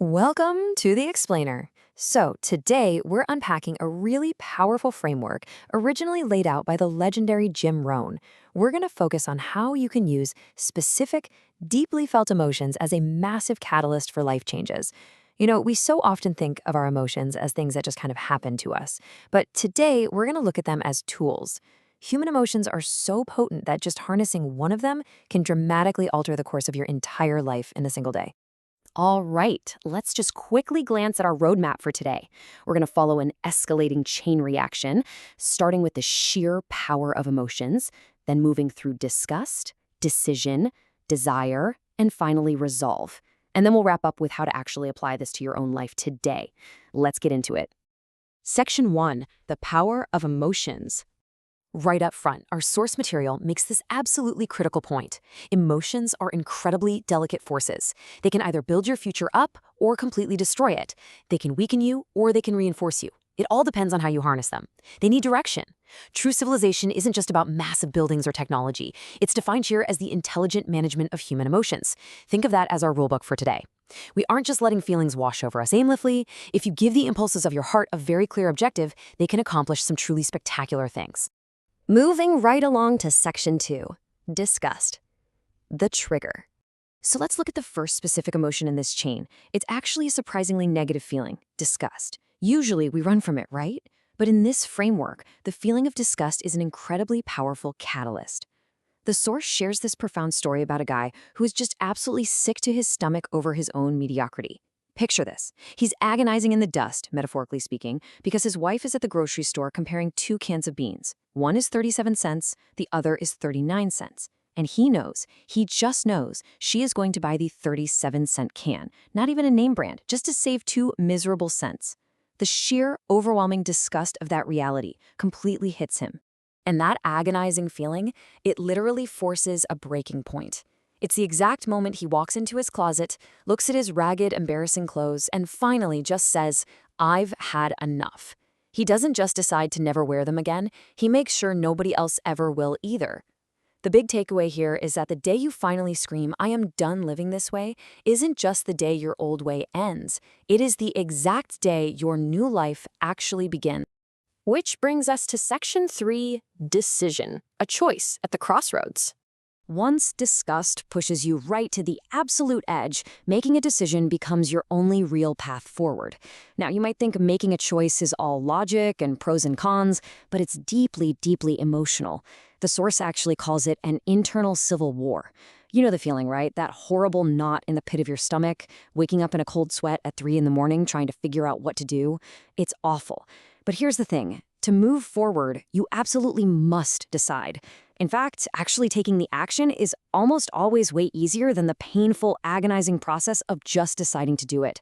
Welcome to the Explainer. So, today we're unpacking a really powerful framework originally laid out by the legendary Jim Rohn. We're going to focus on how you can use specific, deeply felt emotions as a massive catalyst for life changes. We so often think of our emotions as things that just kind of happen to us, but today we're going to look at them as tools. Human emotions are so potent that just harnessing one of them can dramatically alter the course of your entire life in a single day. All right, let's just quickly glance at our roadmap for today. We're going to follow an escalating chain reaction, starting with the sheer power of emotions, then moving through disgust, decision, desire, and finally resolve. And then we'll wrap up with how to actually apply this to your own life today. Let's get into it. Section 1, the power of emotions. Right up front, our source material makes this absolutely critical point. Emotions are incredibly delicate forces. They can either build your future up or completely destroy it. They can weaken you or they can reinforce you. It all depends on how you harness them. They need direction. True civilization isn't just about massive buildings or technology. It's defined here as the intelligent management of human emotions. Think of that as our rulebook for today. We aren't just letting feelings wash over us aimlessly. If you give the impulses of your heart a very clear objective, they can accomplish some truly spectacular things. Moving right along to Section 2, disgust, the trigger. So let's look at the first specific emotion in this chain. It's actually a surprisingly negative feeling, disgust. Usually we run from it, right? But in this framework, the feeling of disgust is an incredibly powerful catalyst. The source shares this profound story about a guy who is just absolutely sick to his stomach over his own mediocrity. Picture this. He's agonizing in the dust, metaphorically speaking, because his wife is at the grocery store comparing two cans of beans. One is 37 cents, the other is 39 cents. And he just knows, she is going to buy the 37-cent can, not even a name brand, just to save 2 miserable cents. The sheer, overwhelming disgust of that reality completely hits him. And that agonizing feeling, it literally forces a breaking point. It's the exact moment he walks into his closet, looks at his ragged, embarrassing clothes, and finally just says, "I've had enough." He doesn't just decide to never wear them again, he makes sure nobody else ever will either. The big takeaway here is that the day you finally scream, "I am done living this way," isn't just the day your old way ends. It is the exact day your new life actually begins. Which brings us to Section 3, decision, a choice at the crossroads. Once disgust pushes you right to the absolute edge, making a decision becomes your only real path forward. Now, you might think making a choice is all logic and pros and cons, but it's deeply, deeply emotional. The source actually calls it an internal civil war. You know the feeling, right? That horrible knot in the pit of your stomach, waking up in a cold sweat at 3 in the morning trying to figure out what to do. It's awful. But here's the thing. To move forward, you absolutely must decide. In fact, actually taking the action is almost always way easier than the painful, agonizing process of just deciding to do it.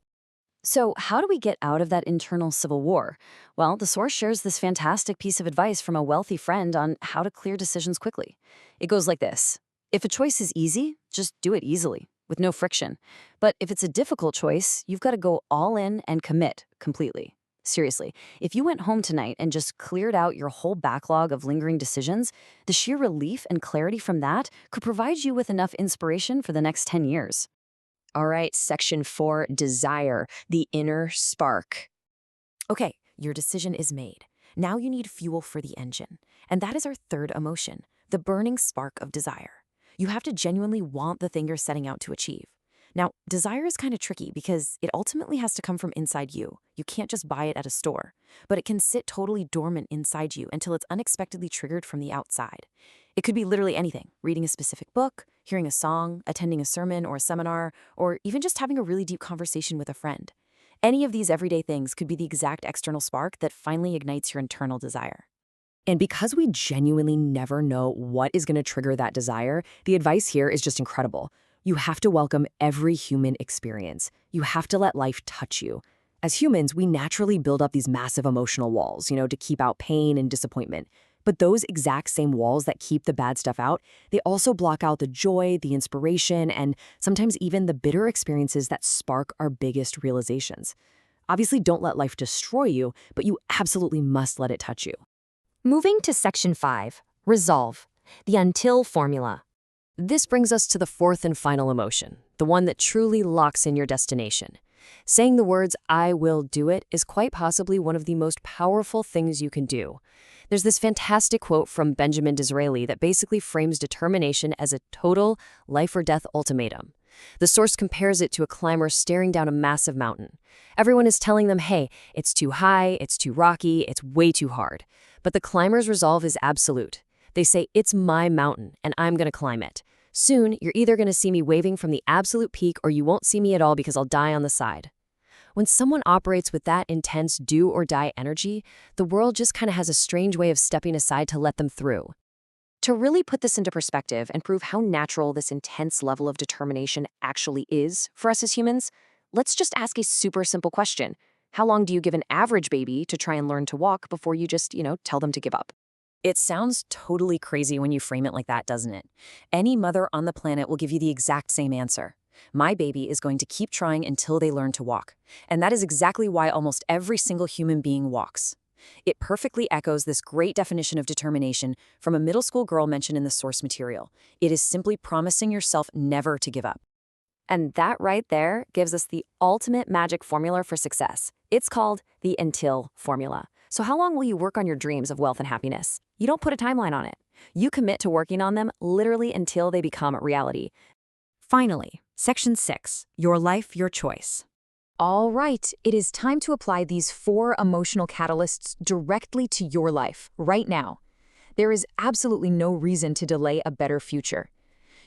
So, how do we get out of that internal civil war? Well, the source shares this fantastic piece of advice from a wealthy friend on how to clear decisions quickly. It goes like this. If a choice is easy, just do it easily, with no friction. But if it's a difficult choice, you've got to go all in and commit completely. Seriously, if you went home tonight and just cleared out your whole backlog of lingering decisions, the sheer relief and clarity from that could provide you with enough inspiration for the next 10 years. All right, Section 4, desire, the inner spark. Okay, your decision is made. Now you need fuel for the engine. And that is our third emotion, the burning spark of desire. You have to genuinely want the thing you're setting out to achieve. Now, desire is kind of tricky because it ultimately has to come from inside you. You can't just buy it at a store. But it can sit totally dormant inside you until it's unexpectedly triggered from the outside. It could be literally anything, reading a specific book, hearing a song, attending a sermon or a seminar, or even just having a really deep conversation with a friend. Any of these everyday things could be the exact external spark that finally ignites your internal desire. And because we genuinely never know what is going to trigger that desire, the advice here is just incredible. You have to welcome every human experience. You have to let life touch you. As humans, we naturally build up these massive emotional walls, to keep out pain and disappointment. But those exact same walls that keep the bad stuff out, they also block out the joy, the inspiration, and sometimes even the bitter experiences that spark our biggest realizations. Obviously, don't let life destroy you, but you absolutely must let it touch you. Moving to Section 5, resolve, the until formula. This brings us to the fourth and final emotion, the one that truly locks in your destination. Saying the words, "I will do it," is quite possibly one of the most powerful things you can do. There's this fantastic quote from Benjamin Disraeli that basically frames determination as a total life or death ultimatum. The source compares it to a climber staring down a massive mountain. Everyone is telling them, hey, it's too high, it's too rocky, it's way too hard. But the climber's resolve is absolute. They say, it's my mountain, and I'm going to climb it. Soon, you're either going to see me waving from the absolute peak or you won't see me at all because I'll die on the side. When someone operates with that intense do-or-die energy, the world just kind of has a strange way of stepping aside to let them through. To really put this into perspective and prove how natural this intense level of determination actually is for us as humans, let's just ask a super simple question. How long do you give an average baby to try and learn to walk before you just, tell them to give up? It sounds totally crazy when you frame it like that, doesn't it? Any mother on the planet will give you the exact same answer. My baby is going to keep trying until they learn to walk. And that is exactly why almost every single human being walks. It perfectly echoes this great definition of determination from a middle school girl mentioned in the source material. It is simply promising yourself never to give up. And that right there gives us the ultimate magic formula for success. It's called the until formula. So how long will you work on your dreams of wealth and happiness? You don't put a timeline on it. You commit to working on them literally until they become reality. Finally, Section 6, Your Life, Your Choice. All right, it is time to apply these 4 emotional catalysts directly to your life, right now. There is absolutely no reason to delay a better future.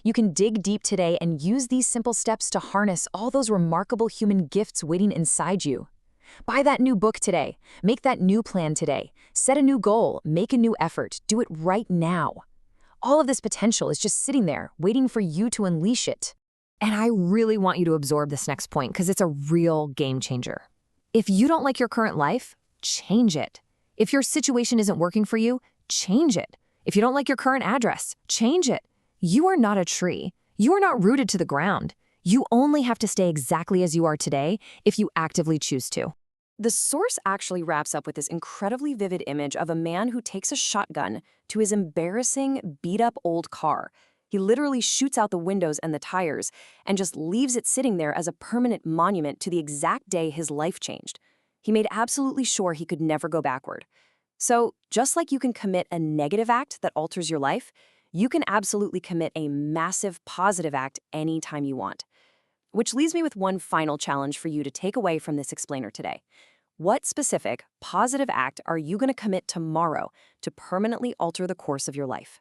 You can dig deep today and use these simple steps to harness all those remarkable human gifts waiting inside you. Buy that new book today. Make that new plan today. Set a new goal. Make a new effort. Do it right now. All of this potential is just sitting there, waiting for you to unleash it. And I really want you to absorb this next point because it's a real game changer. If you don't like your current life, change it. If your situation isn't working for you, change it. If you don't like your current address, change it. You are not a tree. You are not rooted to the ground. You only have to stay exactly as you are today if you actively choose to. The source actually wraps up with this incredibly vivid image of a man who takes a shotgun to his embarrassing, beat-up old car. He literally shoots out the windows and the tires and just leaves it sitting there as a permanent monument to the exact day his life changed. He made absolutely sure he could never go backward. So, just like you can commit a negative act that alters your life, you can absolutely commit a massive positive act anytime you want. Which leaves me with one final challenge for you to take away from this explainer today. What specific, positive act are you going to commit tomorrow to permanently alter the course of your life?